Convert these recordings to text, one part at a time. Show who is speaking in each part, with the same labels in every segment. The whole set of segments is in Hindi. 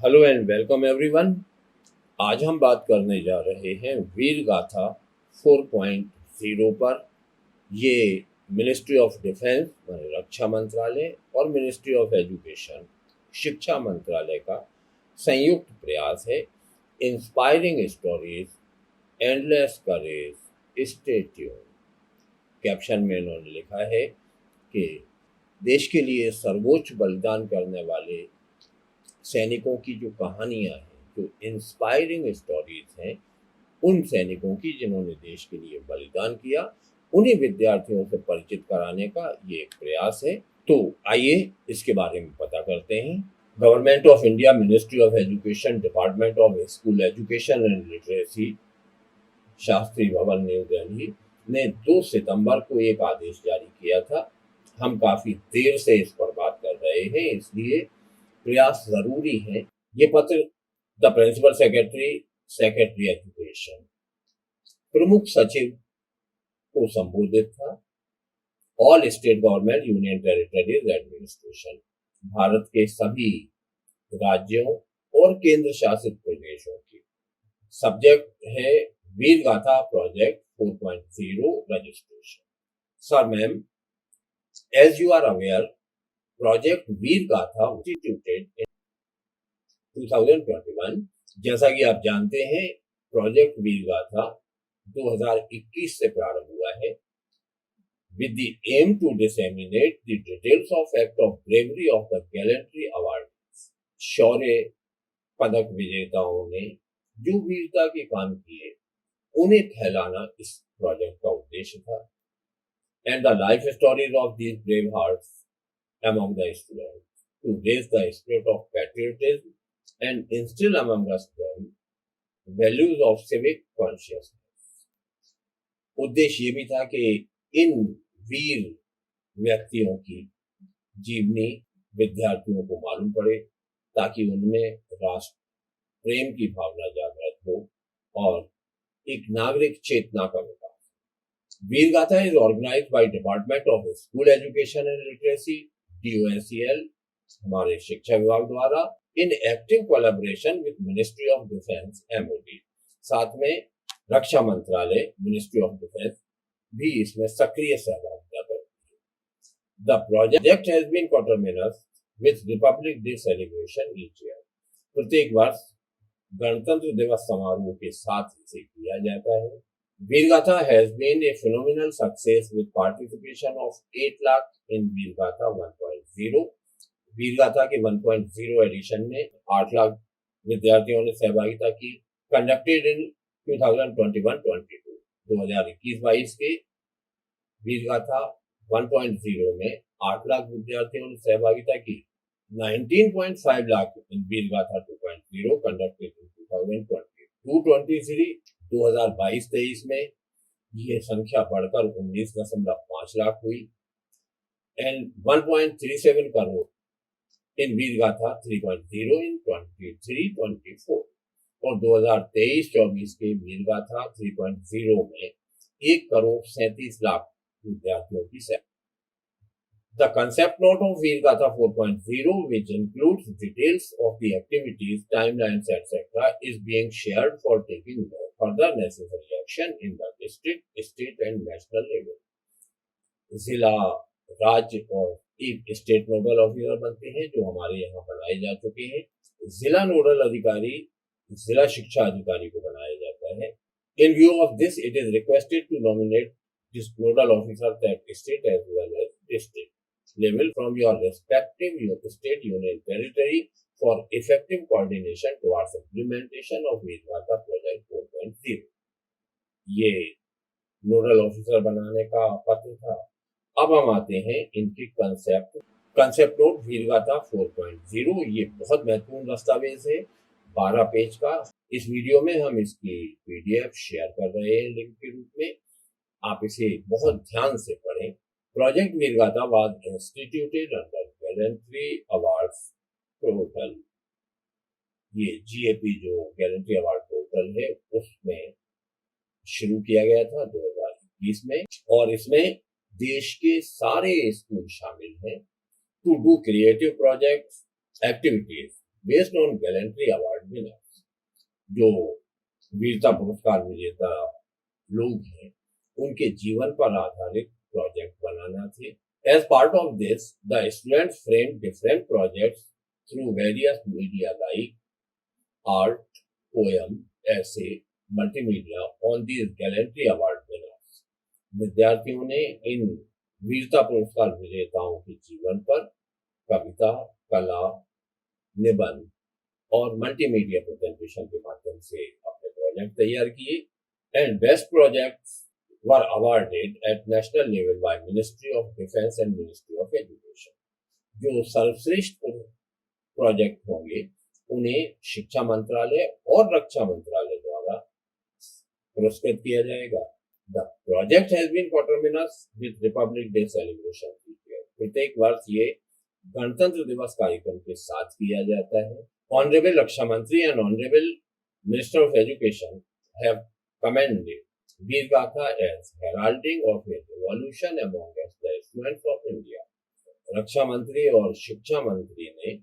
Speaker 1: Hello and welcome everyone. आज हम बात करने जा रहे हैं वीर गाथा 4.0 पर। ये मिनिस्ट्री ऑफ डिफेंस माने रक्षा मंत्रालय और मिनिस्ट्री ऑफ एजुकेशन शिक्षा मंत्रालय का संयुक्त प्रयास है। इंस्पायरिंग स्टोरीज, एंडलेस करेज, स्टे ट्यून्ड। कैप्शन में इन्होंने लिखा है कि देश के लिए सर्वोच्च बलिदान करने वाले सैनिकों की जो कहानियां हैं, जो इंस्पायरिंग स्टोरीज हैं, उन सैनिकों की जिन्होंने देश के लिए बलिदान किया, उन्हीं विद्यार्थियों से परिचित कराने का ये एक प्रयास है। तो आइए इसके बारे में पता करते हैं। Government of India, ministry of education, department of school education and literacy, Shastri भवन, न्यू दिल्ली ने 2 सितंबर को एक आदेश जारी किया था। हम काफी देर से इस पर बात कर रहे हैं, इसलिए प्रयास जरूरी है। ये पत्र द प्रिंसिपल सेक्रेटरी एजुकेशन, प्रमुख सचिव को संबोधित था। All state government union territories administration, Bharat के सभी राज्यों और केंद्र शासित प्रदेशों की। सब्जेक्ट है Veer Gatha project 4.0 registration. Sir ma'am, as you are aware, project Veer Gatha instituted इन 2021। जैसा कि आप जानते हैं, प्रोजेक्ट वीर गाथा 2021 से प्रारंभ हुआ है, with the aim to disseminate the details of act of bravery of the gallantry awardees। शौर्य पदक विजेताओं ने जो वीरता के काम किए, उन्हें फैलाना इस प्रोजेक्ट का उद्देश्य था। And the life stories of these brave hearts among the students to raise the spirit of patriotism and instill among us them values of civic consciousness। उद्देश्य ये भी था कि इन वीर व्यक्तियों की जीवनी विद्यार्थियों को मालूम पड़े, ताकि उनमें राष्ट्र प्रेम की भावना जागृत हो और एक नागरिक चेतना का विकास। Veer Gatha is organised by department of school education and literacy, DOSCL, हमारे शिक्षा विभाग द्वारा, in active collaboration with ministry of defence, MOD। साथ में रक्षा मंत्रालय, मिनिस्ट्री ऑफ डिफेंस भी इसमें सक्रिय सहभागिता करती है। The project has been coterminous with Republic Day celebration each year. प्रत्येक वर्ष गणतंत्र दिवस समारोह के साथ इसे किया जाता है। वीर गाथा has been a phenomenal success with participation of 8 lakh in वीर गाथा 1.0। वीर गाथा के 1.0 एडिशन में 8 लाख विद्यार्थियों ने सहभागिता की। कंडक्टेड इन 2021-22, 2021-22 के वीर गाथा 1.0 में 8 लाख विद्यार्थियों ने सहभागिता की। 19.5 लाख इन वीर गाथा 2.0 कंडक्टेड इन 2022-23। 2022-23 में यह संख्या बढ़कर 19.5 लाख हुई। एंड 1.37 करोड़ इन वीर गाथा 3.0 इन 23-24। और 2023-24 के वीर गाथा 3.0 में 1,37,00,000 विद्यार्थियों की सेवा। The concept note of Veer Gatha 4.0, which includes details of the activities, timelines, etc., is being shared for taking further necessary action in the district, state and national level। जिला, राज्य और एक स्टेट नोडल ऑफिसर बनते हैं, जो हमारे यहाँ बनाए जा चुके हैं। जिला नोडल अधिकारी जिला शिक्षा अधिकारी को बनाया जाता है। In view of this, it is requested to nominate this nodal officers at state as well as district level from your respective state union territory for effective coordination towards implementation of Veer Gatha Project 4.0। ये नोडल ऑफिसर बनाने का पत्र था। अब हम आते हैं इनके कंसेप्ट नोट वीर गाथा 4.0। ये बहुत महत्वपूर्ण दस्तावेज है, 12 पेज का। इस वीडियो में हम इसकी PDF शेयर कर रहे हैं लिंक के रूप में, आप इसे बहुत ध्यान से पढ़ें। प्रोजेक्ट वीर गाथा was instituted under gallantry awards portal. ये GAP जो गैलेंट्री अवार्ड पोर्टल है, उसमें शुरू किया गया था 2021 में, और इसमें देश के सारे स्कूल शामिल हैं to do creative projects, activities based on gallantry award winners. जो वीरता पुरस्कार विजेता लोग हैं उनके जीवन पर आधारित प्रोजेक्ट बनाना थे। As part of this, the students framed different projects through various media like art, poem, essay, multimedia on these gallantry award winners। विद्यार्थियों ने इन वीरता पुरस्कार विजेताओं के जीवन पर कविता, कला, निबंध और मल्टीमीडिया प्रेजेंटेशन के माध्यम से अपने प्रोजेक्ट तैयार किए। And best projects were awarded at national level by ministry of defence and ministry of education. जो सर्वश्रेष्ठ प्रोजेक्ट होंगे उन्हें शिक्षा मंत्रालय और रक्षा मंत्रालय द्वारा पुरस्कृत किया जाएगा। The project has been coterminous with Republic Day celebration. प्रत्येक वर्ष ये गणतंत्र दिवस कार्यक्रम के साथ किया जाता है। ऑनरेबल रक्षा मंत्री and honourable minister of education have commended Veer Gatha as heralding of a revolution amongst the students of India. रक्षा मंत्री और शिक्षा मंत्री ने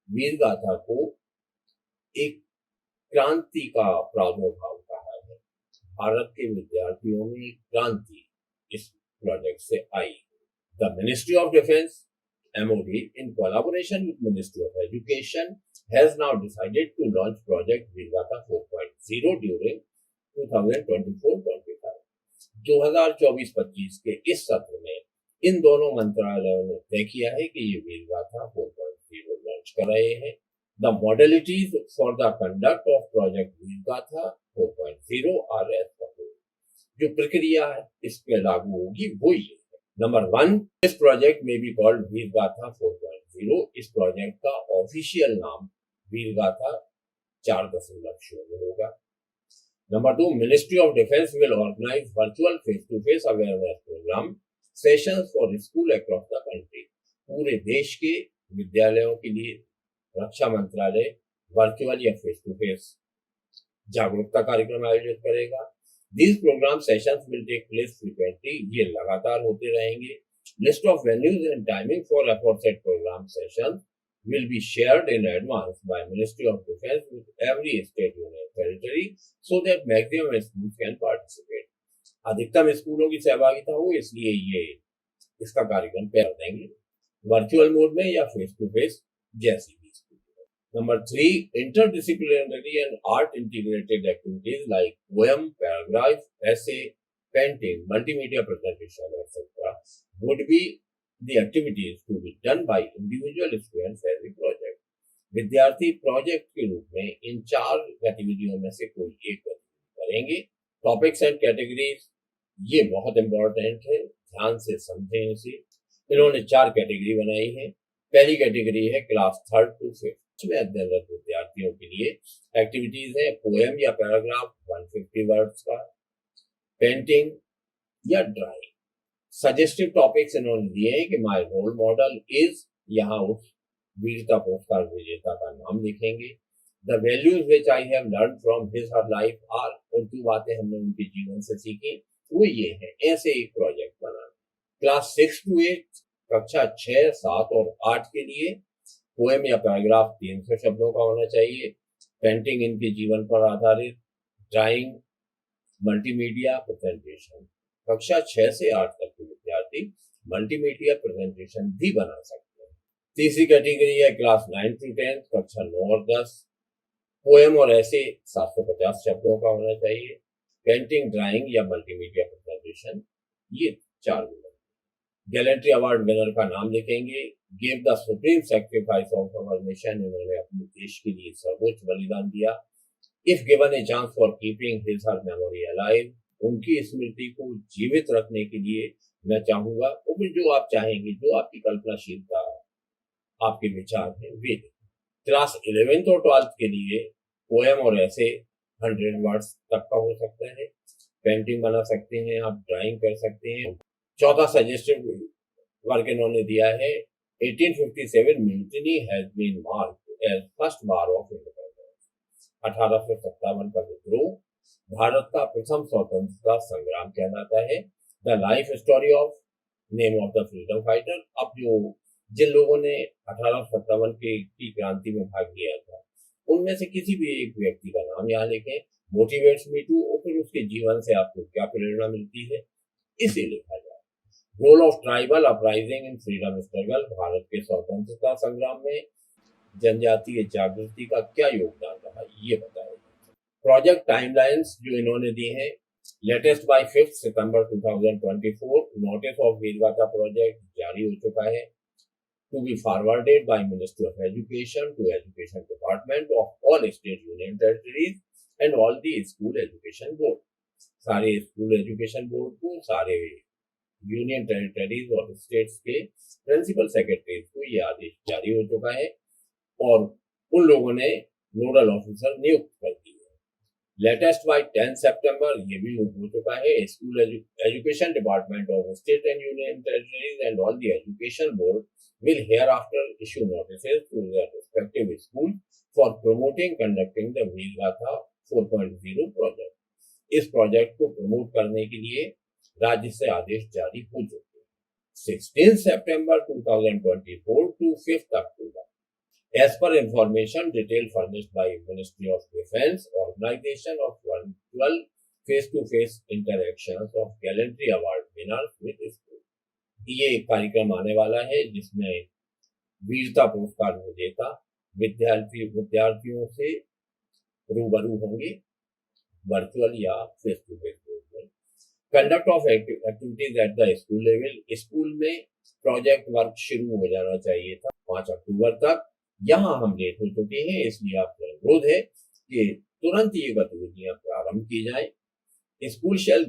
Speaker 1: वीर गाथा को एक क्रांति का प्रादुर्भाव कहा है। भारत के विद्यार्थियों में एक क्रांति इस प्रोजेक्ट से आई। The ministry of defence MOD in collaboration with Ministry of Education has now decided to launch project Veer Gatha 4.0 during 2024-25। 2024-25 के इस सत्र में इन दोनों मंत्रालयों ने तय किया है कि ये वीर गाथा 4.0 लॉन्च कर रहे हैं। The modalities for the conduct of project Veer Gatha 4.0 are as follows। जो प्रक्रिया इस पे लागू होगी वो ये। नंबर 1, इस प्रोजेक्ट में भी कॉल्ड वीर गाथा 4.0। इस प्रोजेक्ट का ऑफिशियल नाम वीर गाथा 4.0 होगा। Number 2, ministry of defence will organise virtual face to face awareness programme sessions for school across the country. पूरे देश के विद्यालयों के लिए रक्षा मंत्रालय वर्चुअल या फेस टू फेस जागरूकता कार्यक्रम आयोजित करेगा। These program sessions will take place frequently। ये लगातार होते रहेंगे। List of venues and timing for aforesaid program sessions will be shared in advance by Ministry of Defense with every state union territory so that maximum schools can participate। अधिकतम स्कूलों की सहभागिता हो इसलिए ये इसका कार्यक्रम तैयार देंगे वर्चुअल मोड में या फेस टू फेस जैसी भी। Number 3, interdisciplinary and art integrated activities like poem, paragraph, essay, painting, multimedia presentation, etc. would be the activities to be done by individual students as a project। विद्यार्थी प्रोजेक्ट के रूप में इन 4 गतिविधियों में से कोई एक गतिविधि करेंगे। टॉपिक्स एंड कैटेगरीज ये बहुत इंपॉर्टेंट है, ध्यान से समझें इसे। इन्होंने 4 कैटेगरी बनाई है। पहली कैटेगरी है क्लास 3rd to 5th में अध्ययनरत विद्यार्थियों के लिए एक्टिविटीज है पोएम या पैराग्राफ 150 वर्ड्स का, पेंटिंग या ड्राइंग। सजेस्टिव टॉपिक्स इन्होंने दिए हैं कि माय रोल मॉडल इज, यहाँ उस वीरता पुरस्कार विजेता का नाम लिखेंगे। The values which I have learn from his her life are, और जो बातें हमने उनके जीवन से सीखी वो ये है। ऐसे एक प्रोजेक्ट बनाना। क्लास 6 to 8 कक्षा 6, 7 और 8 के लिए पोएम या पैराग्राफ 300 शब्दों का होना चाहिए। पेंटिंग इनके जीवन पर आधारित, ड्राइंग, मल्टीमीडिया प्रेजेंटेशन। कक्षा 6 से 8 तक के विद्यार्थी मल्टीमीडिया प्रेजेंटेशन भी बना सकते हैं। तीसरी कैटेगरी है क्लास 9 to 10 कक्षा 9 और 10। पोएम और ऐसे 750 शब्दों का होना चाहिए। पेंटिंग, ड्राइंग या मल्टीमीडिया प्रेजेंटेशन ये 4 मिनट। गैलेंट्री अवार्ड विनर का नाम लिखेंगे। Give the supreme sacrifice of our nation, इन्होंने अपने देश के लिए सर्वोच्च बलिदान दिया। If given a chance for keeping his her memory alive, उनकी स्मृति को जीवित रखने के लिए मैं चाहूंगा, वो भी जो आप चाहेंगे, जो आपकी कल्पनाशीलता, आपके विचार हैं वे। क्लास 11th और 12th के लिए पोएम और ऐसे 100 वर्ड्स तक का हो सकता है। पेंटिंग बना सकते हैं आप, ड्राइंग कर सकते हैं। चौथा सजेस्टेड वर्क इन्होंने दिया है 1857 mutiny has been marked as first war of independence. 1857 का विद्रोह भारत का प्रथम स्वतंत्रता संग्राम कहलाता है। The life story of name of the freedom fighter. अब जो जिन लोगों ने 1857 की क्रांति में भाग लिया था, उनमें से किसी भी एक व्यक्ति का नाम यहाँ लिखें, मोटिवेट्स मी टू, और फिर उसके जीवन से आपको क्या प्रेरणा मिलती है इसे लिखा जाए। Role of tribal uprising in freedom struggle, Bharat के स्वतंत्रता संग्राम में जनजातीय जागृति का क्या योगदान रहा ये बताया। प्रोजेक्ट टाइमलाइंस जो इन्होंने दी है, लेटेस्ट बाय 5 सितंबर 2024 नोटिस ऑफ वीरगाथा प्रोजेक्ट जारी हो चुका है, to be forwarded by Ministry of Education to Education Department of all state union territories and all the school education board। सारे स्कूल एजुकेशन बोर्ड को, सारे यूनियन टेरिटरीज और स्टेट्स के प्रिंसिपल सेक्रेटरीज को ये आदेश जारी हो चुका है और उन लोगों ने नोडल ऑफिसर नियुक्त कर दिए। लेटेस्ट बाय 10 सितंबर ये भी हो चुका है, school education department of state and union territories and all the education board will hereafter issue notices to their respective school for promoting conducting the Veergatha 4.0 project। इस प्रोजेक्ट को प्रमोट करने के लिए राज्य से आदेश जारी हो चुके हैं। 16 सितंबर 2024 to 5 October, as per information detail furnished by Ministry of Defence, organization of 12 face-to-face interactions of gallantry award winners with school। ये एक कार्यक्रम आने वाला है जिसमें वीरता पुरस्कार विजेता विद्यार्थियों से रूबरू होंगे, वर्चुअल या face to face. Conduct of activities at the school level, school में प्रोजेक्ट वर्क शुरू हो जाना चाहिए था 5 अक्टूबर तक। यहाँ हम लेट हो चुके हैं, इसलिए आपसे अनुरोध है कि तुरंत ये गतिविधियां प्रारंभ की जाए। School shall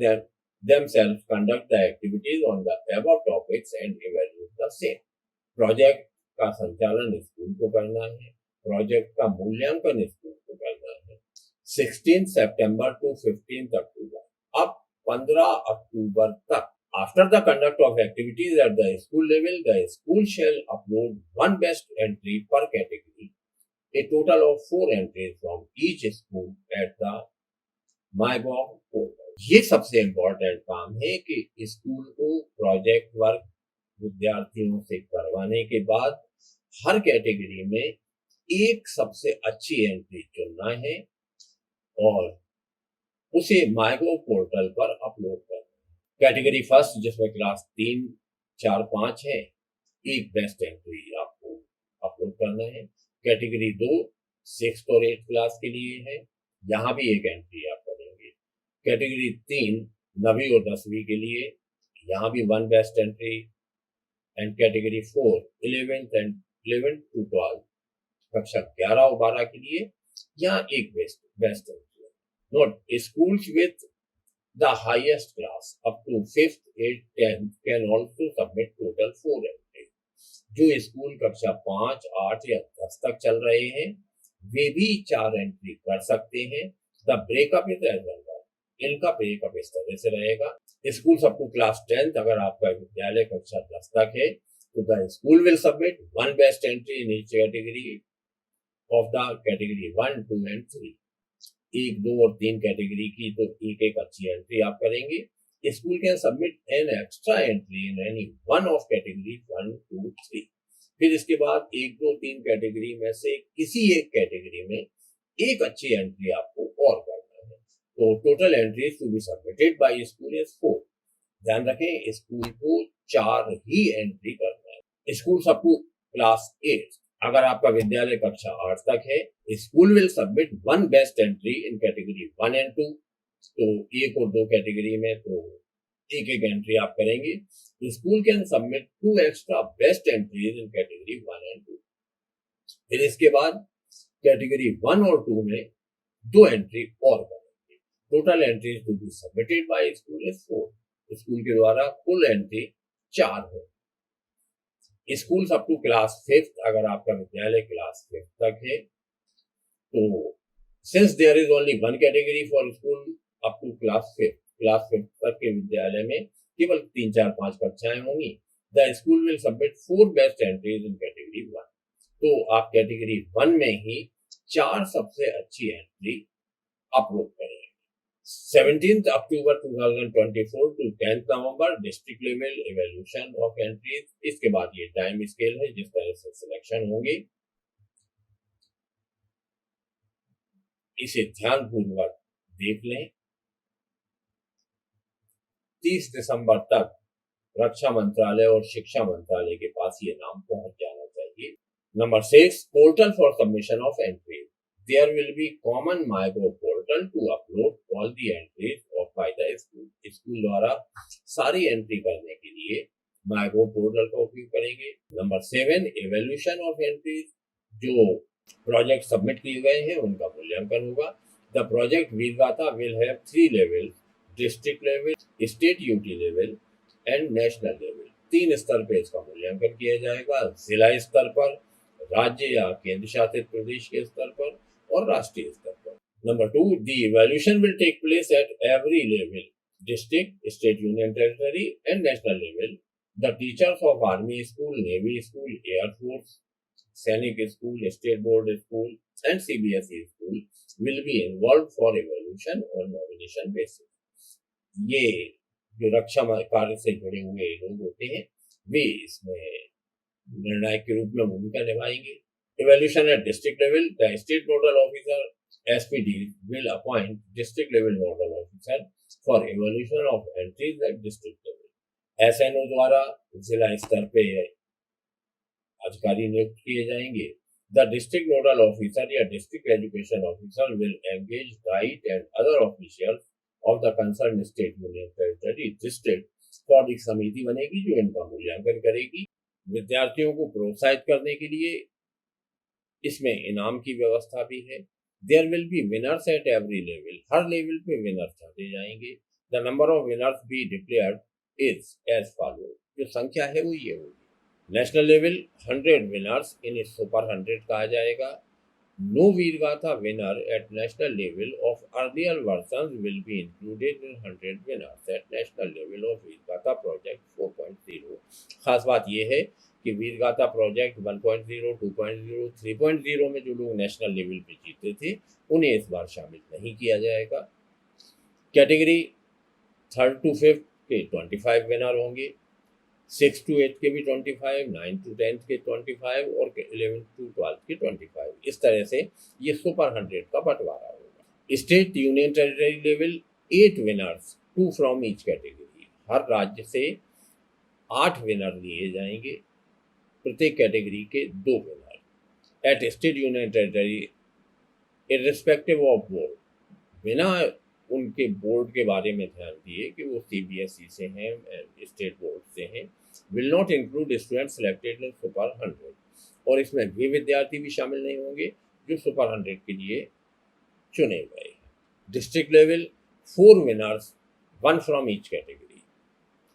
Speaker 1: themselves conduct the activities on the above topics and evaluate the same। Project का संचालन स्कूल को करना है, प्रोजेक्ट का मूल्यांकन स्कूल को करना है। 16 सितंबर to 15 अक्टूबर, अब 15 अक्टूबर तक। After the conduct of activities at the school level, the school shall upload one best entry per category, a total of 4 entries from each school at the MyGov portal। ये सबसे इम्पोर्टेंट काम है कि स्कूल को प्रोजेक्ट वर्क विद्यार्थियों से करवाने के बाद हर कैटेगरी में एक सबसे अच्छी एंट्री चुनना है और उसे माईगोव पोर्टल पर अपलोड करना है। कैटेगरी फर्स्ट जिसमें क्लास 3, 4, 5 है, एक बेस्ट एंट्री आपको अपलोड करना है। कैटेगरी 2 6th और 8th क्लास के लिए है, यहाँ भी एक एंट्री आप करेंगे। कैटेगरी 3 9वीं और 10वीं के लिए, यहाँ भी 1 best entry. And category 4 11 to 12 कक्षा 11 और 12 के लिए, यहाँ एक best entry. Note, schools with the highest class up to 5th, 8th, 10th can also submit total 4 entry. जो स्कूल कक्षा 5, 8 या 10 तक चल रहे हैं वे भी 4 एंट्री कर सकते हैं। The breakup is as well. इनका ब्रेकअप इस तरह से रहेगा। School up to class 10th, अगर आपका विद्यालय कक्षा 10 तक है तो the school will submit 1 best entry in each category of the category 1, 2 and 3। 1, 2 और 3 कैटेगरी की तो एक अच्छी एंट्री आप करेंगे। School can submit an extra entry in any one of category 1, 2, 3। फिर इसके बाद 1, 2, 3 कैटेगरी में से किसी एक कैटेगरी में एक अच्छी एंट्री आपको और करना है। तो total entries to be submitted by school is 4। ध्यान रखें, स्कूल को 4 ही एंट्री करना है। स्कूल अप टू क्लास 8, अगर आपका विद्यालय कक्षा 8 तक है, school will submit 1 best entry in category 1 and 2। तो 1 और 2 कैटेगरी में तो एक एंट्री आप करेंगे। School can submit 2 extra best entries in category 1 and 2। फिर इसके बाद कैटेगरी 1 और 2 में 2 एंट्री और करेंगे। Total entries to be submitted by school is 4। School के द्वारा कुल एंट्री 4 हो। School up to class 5th, अगर आपका विद्यालय क्लास 5th तक है तो since there is only 1 category for school up to class 5th तक के विद्यालय में केवल 3, 4, 5 कक्षाएं होंगी। The school will submit 4 best entries in category 1। तो आप कैटेगरी 1 में ही 4 सबसे अच्छी एंट्री अपलोड करेंगे। 17th October 2024 to 10th November district level evaluation of entries. इसके बाद ये टाइम स्केल है जिस तरह से सिलेक्शन होंगे, इसे ध्यानपूर्वक देख लें। 30 दिसंबर तक रक्षा मंत्रालय और शिक्षा मंत्रालय के पास ये नाम पहुंच जाना चाहिए। Number 6, portal for submission of entries. There will be common MyGov portal to upload all the entries of by the school. School द्वारा सारी एंट्री करने के लिए MyGov पोर्टल का उपयोग करेंगे। Number 7, evaluation of entries. जो प्रोजेक्ट सबमिट किए गए हैं उनका मूल्यांकन होगा। The project Veergatha will have 3 level, district level, state UT level and national level. 3 स्तर पे इसका मूल्यांकन किया जाएगा, जिला स्तर पर, राज्य या केंद्र शासित प्रदेश के स्तर पर और राष्ट्रीय स्तर पर। Number 2, the evaluation will take place at every level, district, state union territory and national level. The teachers of army school, navy school, air force, Sainik school, state board school and CBSE school will be involve for evaluation और नॉमिनेशन बेसिस। ये जो रक्षा कार्य से जुड़े हुए लोग होते हैं वे इसमें निर्णायक के रूप में भूमिका निभाएंगे। Evaluation at district level, the state nodal officer (SPD) will appoint district level nodal officer for evaluation of entries at district level. SNO द्वारा जिला स्तर पे अधिकारी नियुक्त किए जाएंगे। The district nodal officer या district education officer will engage diet and other officials of the concerned state union territory district for एक समिति बनेगी जो इनका मूल्यांकन करेगी। विद्यार्थियों को प्रोत्साहित करने के लिए इसमें इनाम की व्यवस्था भी है। There will be winners at every level, हर लेवल पे विनर्स छाटे जाएंगे। The number of winners be declared is as follow, जो संख्या है वो ये होगी। National level 100 winners in super 100 कहा जाएगा। No Veergatha winner at national level of earlier versions will be included in 100 winners at national level of Veergatha project 4.0। खास बात यह है कि वीरगाथा प्रोजेक्ट 1.0, 2.0, 3.0 में जो लोग नेशनल लेवल पे जीते थे उन्हें इस बार शामिल नहीं किया जाएगा। कैटेगरी 3rd to 5th के 25 विनर होंगे, 6 to 8 के भी 25, 9 to 10 के 25 और 11 to 12 के 25। इस तरह से ये सुपर 100 का बंटवारा होगा। State union territory level 8 winners, 2 from each category. हर राज्य से 8 विनर लिए जाएंगे, प्रत्येक कैटेगरी के 2 winner. At state union territory irrespective of board, बिना उनके बोर्ड के बारे में ध्यान दिए कि वो सीबीएसई से हैं, स्टेट बोर्ड से हैं, will not include student selected in super 100। और इसमें वे विद्यार्थी भी शामिल नहीं होंगे जो सुपर 100 के लिए चुने गए। District level 4 winners, 1 from each category.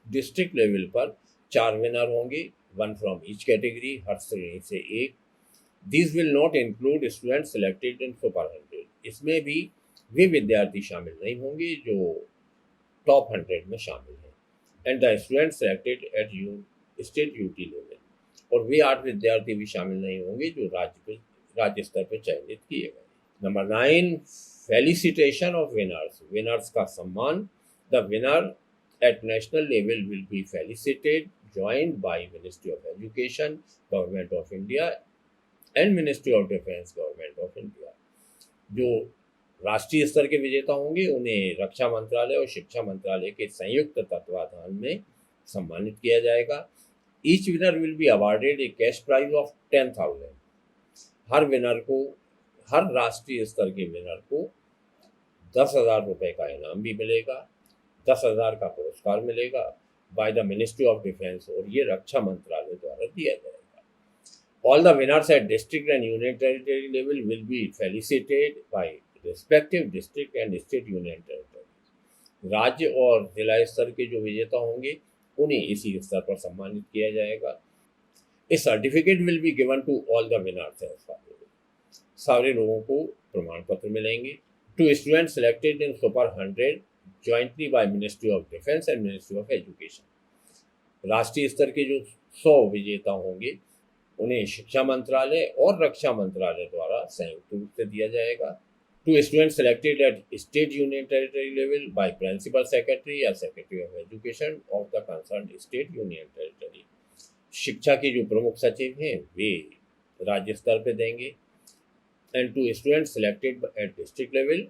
Speaker 1: District level पर 4 विनर होंगे, 1 फ्रॉम ईच कैटेगरी, हर श्रेणी से 1। This will not include student selected in super 100। इसमें भी वे विद्यार्थी शामिल नहीं होंगे जो टॉप 100 में शामिल हैं। And the student selected eight state UT level, और वे 8 विद्यार्थी भी शामिल नहीं होंगे जो राज्य स्तर पर चयनित किए गए। Number 9, felicitation of winners, winners का सम्मान। The winner at national level will be felicitated joined by Ministry of Education, Government of India and Ministry of Defense, Government of India। जो राष्ट्रीय स्तर के विजेता होंगे उन्हें रक्षा मंत्रालय और शिक्षा मंत्रालय के संयुक्त तत्वाधान में सम्मानित किया जाएगा। Each winner will be awarded a cash prize of 10,000। Her winner को, हर राष्ट्रीय स्तर के विनर को 10,000 रुपए का इनाम भी मिलेगा, 10,000 का पुरस्कार मिलेगा by the ministry of defence, और ये रक्षा मंत्रालय द्वारा दिया जाएगा। All the winners at district and union territory level will be felicitated by respective district and state union territory. राज्य और जिला स्तर के जो विजेता होंगे उन्हें इसी स्तर पर सम्मानित किया जाएगा। A certificate will be given to all the winners as follows. सारे लोगों को प्रमाण पत्र मिलेंगे। Two student selected in super 100 jointly by ministry of defence and ministry of education. राष्ट्रीय स्तर के जो 100 विजेता होंगे उन्हें शिक्षा मंत्रालय और रक्षा मंत्रालय द्वारा संयुक्त रूप से दिया जाएगा। To students selected at state union territory level by principal secretary या secretary of education of the concerned state union territory. शिक्षा के जो प्रमुख सचिव हैं वे राज्य स्तर पे देंगे. And to students selected at district level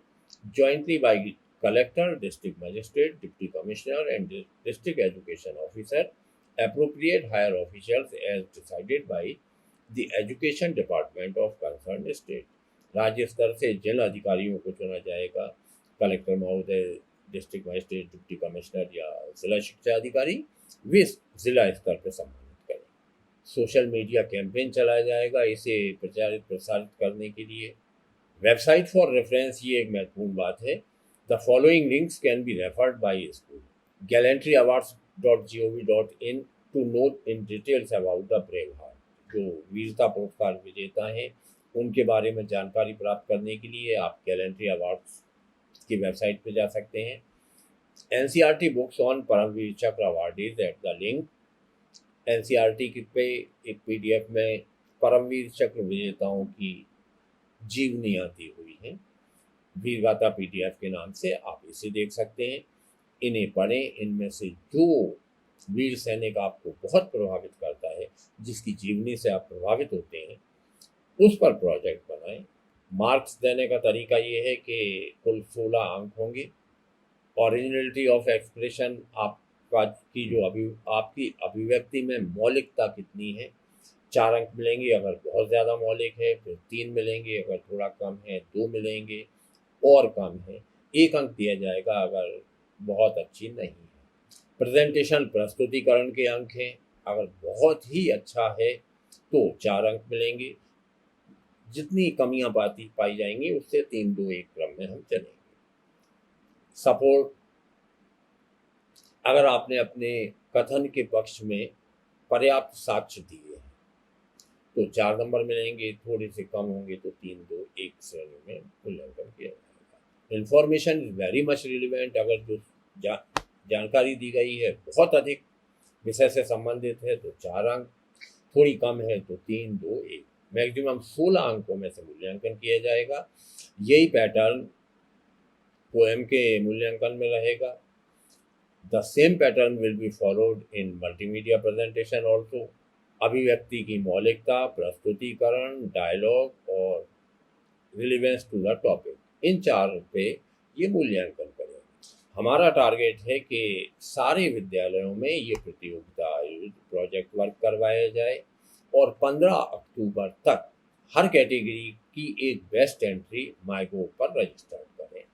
Speaker 1: jointly by collector, district magistrate, deputy commissioner and district education officer, appropriate higher officials as decided by the education department of concerned state. राज्य स्तर से जिन अधिकारियों को चुना जाएगा, कलेक्टर महोदय, डिस्ट्रिक्ट मजिस्ट्रेट, डिप्टी कमिश्नर या जिला शिक्षा अधिकारी, वे जिला स्तर पर सम्मानित करें. सोशल मीडिया कैंपेन चलाया जाएगा इसे प्रचारित प्रसारित करने के लिए. वेबसाइट फॉर रेफरेंस, ये एक महत्वपूर्ण बात है. The following links can be referred by school. gallantryAwards.gov.in to note in details about the brave heart. जो वीरता पुरस्कार विजेता हैं उनके बारे में जानकारी प्राप्त करने के लिए आप गैलेंट्री अवार्ड्स की वेबसाइट पर जा सकते हैं. एनसीईआरटी बुक्स ऑन परमवीर चक्र awardees at the link. NCERT पे एक पीडीएफ में परमवीर चक्र विजेताओं की जीवनियाँ दी हुई हैं. वीरगाथा पीडीएफ के नाम से आप इसे देख सकते हैं. इन्हें पढ़ें. इनमें से जो वीर सैनिक आपको बहुत प्रभावित करता है, जिसकी जीवनी से आप प्रभावित होते हैं, उस पर प्रोजेक्ट बनाएं. मार्क्स देने का तरीका ये है कि कुल 16 अंक होंगे. ओरिजिनलिटी ऑफ एक्सप्रेशन, आपका की जो आपकी अभिव्यक्ति में मौलिकता कितनी है, 4 अंक मिलेंगे. अगर बहुत ज़्यादा मौलिक है फिर 3 मिलेंगे. अगर थोड़ा कम है 2 मिलेंगे. और कम है 1 अंक दिया जाएगा अगर बहुत अच्छी नहीं है. प्रेजेंटेशन, प्रस्तुतिकरण के अंक हैं. अगर बहुत ही अच्छा है तो 4 अंक मिलेंगे. जितनी कमियां पाई जाएंगी उससे 3-2-1 क्रम में हम चलेंगे. सपोर्ट, अगर आपने अपने कथन के पक्ष में पर्याप्त साक्ष्य दिए हैं तो 4 नंबर मिलेंगे. थोड़े से कम होंगे तो 3-2-1 श्रेणी में मूल्यांकन किया जाएगा. Information is very much relevant. अगर जो जानकारी दी गई है बहुत अधिक विषय से संबंधित है तो 4 अंक. थोड़ी कम है तो 3-2-1. मैक्सिमम 16 अंकों में से मूल्यांकन किया जाएगा. यही पैटर्न पोएम के मूल्यांकन में रहेगा. The same pattern will be followed in multimedia presentation also. अभिव्यक्ति की मौलिकता, प्रस्तुतिकरण, डायलॉग और रिलेवेंस टू द टॉपिक, इन 4 पे ये मूल्यांकन करेंगे. हमारा टारगेट है कि सारे विद्यालयों में ये प्रतियोगिता आयोजित प्रोजेक्ट वर्क करवाया जाए और 15 अक्टूबर तक हर कैटेगरी की एक बेस्ट एंट्री माईगोव पर रजिस्टर करें.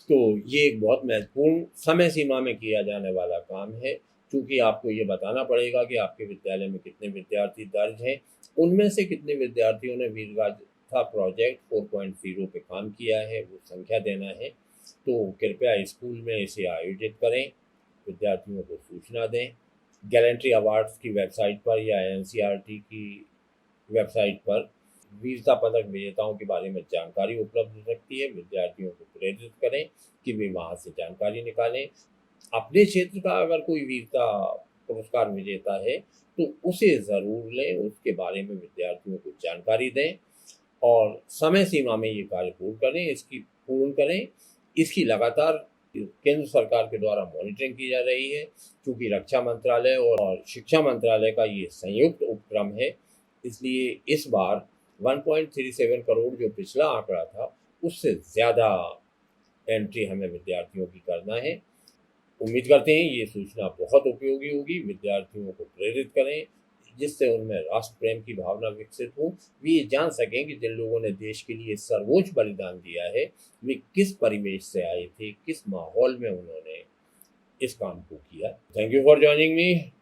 Speaker 1: तो ये एक बहुत महत्वपूर्ण समय सीमा में किया जाने वाला काम है, क्योंकि आपको ये बताना पड़ेगा कि आपके विद्यालय में कितने विद्यार्थी दर्ज हैं, उनमें से कितने विद्यार्थियों ने वीरगाथा प्रोजेक्ट 4.0 पे काम किया है, वो संख्या देना है. तो कृपया स्कूल में इसे आयोजित करें, विद्यार्थियों को सूचना दें. गैलेंट्री अवार्ड्स की वेबसाइट पर या एनसीईआरटी की वेबसाइट पर वीरता पदक विजेताओं के बारे में जानकारी उपलब्ध हो सकती है. विद्यार्थियों को प्रेरित करें कि वे वहाँ से जानकारी निकालें. अपने क्षेत्र का अगर कोई वीरता पुरस्कार विजेता है तो उसे ज़रूर लें, उसके बारे में विद्यार्थियों को जानकारी दें और समय सीमा में ये कार्य पूर्ण करें. इसकी लगातार केंद्र सरकार के द्वारा मॉनिटरिंग की जा रही है, क्योंकि रक्षा मंत्रालय और शिक्षा मंत्रालय का ये संयुक्त उपक्रम है. इसलिए इस बार 1.37 करोड़ जो पिछला आंकड़ा था उससे ज़्यादा एंट्री हमें विद्यार्थियों की करना है. उम्मीद करते हैं ये सूचना बहुत उपयोगी होगी. विद्यार्थियों को प्रेरित करें जिससे उनमें राष्ट्र प्रेम की भावना विकसित हो. वे ये जान सकें कि जिन लोगों ने देश के लिए सर्वोच्च बलिदान दिया है वे किस परिवेश से आए थे, किस माहौल में उन्होंने इस काम को किया. Thank you for joining me.